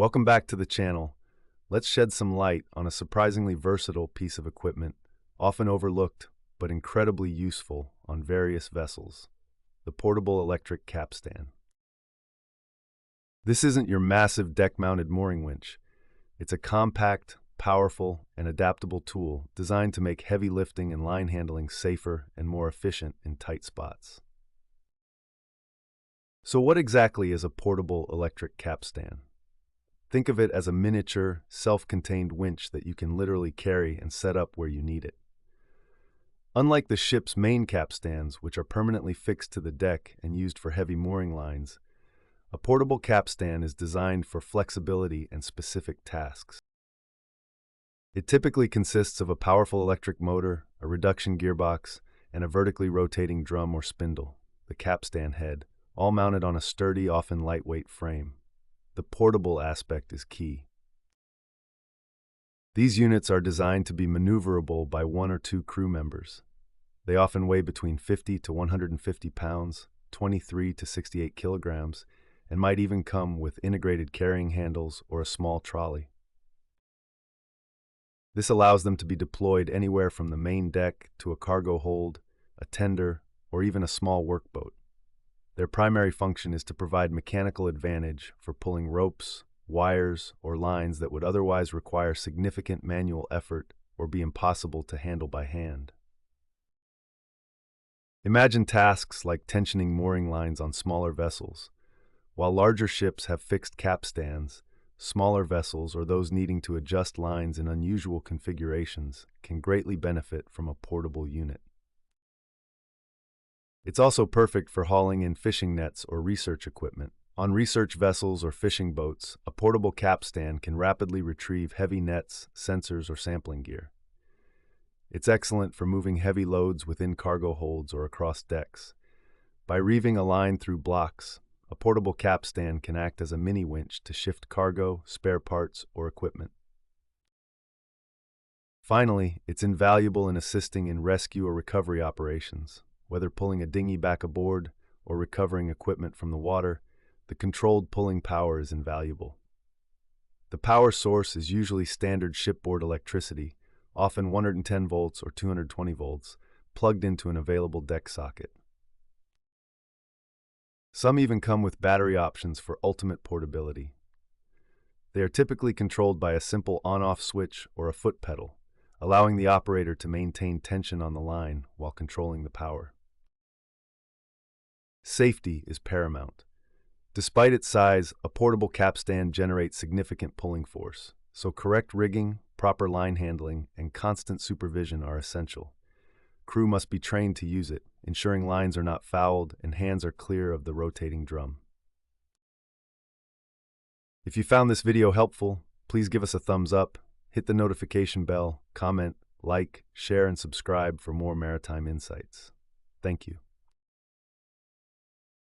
Welcome back to the channel. Let's shed some light on a surprisingly versatile piece of equipment, often overlooked but incredibly useful on various vessels: the portable electric capstan. This isn't your massive deck-mounted mooring winch. It's a compact, powerful, and adaptable tool designed to make heavy lifting and line handling safer and more efficient in tight spots. So what exactly is a portable electric capstan? Think of it as a miniature, self-contained winch that you can literally carry and set up where you need it. Unlike the ship's main capstans, which are permanently fixed to the deck and used for heavy mooring lines, a portable capstan is designed for flexibility and specific tasks. It typically consists of a powerful electric motor, a reduction gearbox, and a vertically rotating drum or spindle, the capstan head, all mounted on a sturdy, often lightweight frame. The portable aspect is key. These units are designed to be maneuverable by one or two crew members. They often weigh between 50 to 150 pounds, 23 to 68 kilograms, and might even come with integrated carrying handles or a small trolley. This allows them to be deployed anywhere from the main deck to a cargo hold, a tender, or even a small workboat. Their primary function is to provide mechanical advantage for pulling ropes, wires, or lines that would otherwise require significant manual effort or be impossible to handle by hand. Imagine tasks like tensioning mooring lines on smaller vessels. While larger ships have fixed capstans, smaller vessels or those needing to adjust lines in unusual configurations can greatly benefit from a portable unit. It's also perfect for hauling in fishing nets or research equipment. On research vessels or fishing boats, a portable capstan can rapidly retrieve heavy nets, sensors, or sampling gear. It's excellent for moving heavy loads within cargo holds or across decks. By reeving a line through blocks, a portable capstan can act as a mini winch to shift cargo, spare parts, or equipment. Finally, it's invaluable in assisting in rescue or recovery operations. Whether pulling a dinghy back aboard or recovering equipment from the water, the controlled pulling power is invaluable. The power source is usually standard shipboard electricity, often 110 volts or 220 volts, plugged into an available deck socket. Some even come with battery options for ultimate portability. They are typically controlled by a simple on-off switch or a foot pedal, allowing the operator to maintain tension on the line while controlling the power. Safety is paramount. Despite its size, a portable capstan generates significant pulling force, so correct rigging, proper line handling, and constant supervision are essential. Crew must be trained to use it, ensuring lines are not fouled and hands are clear of the rotating drum. If you found this video helpful, please give us a thumbs up, hit the notification bell, comment, like, share, and subscribe for more maritime insights. Thank you.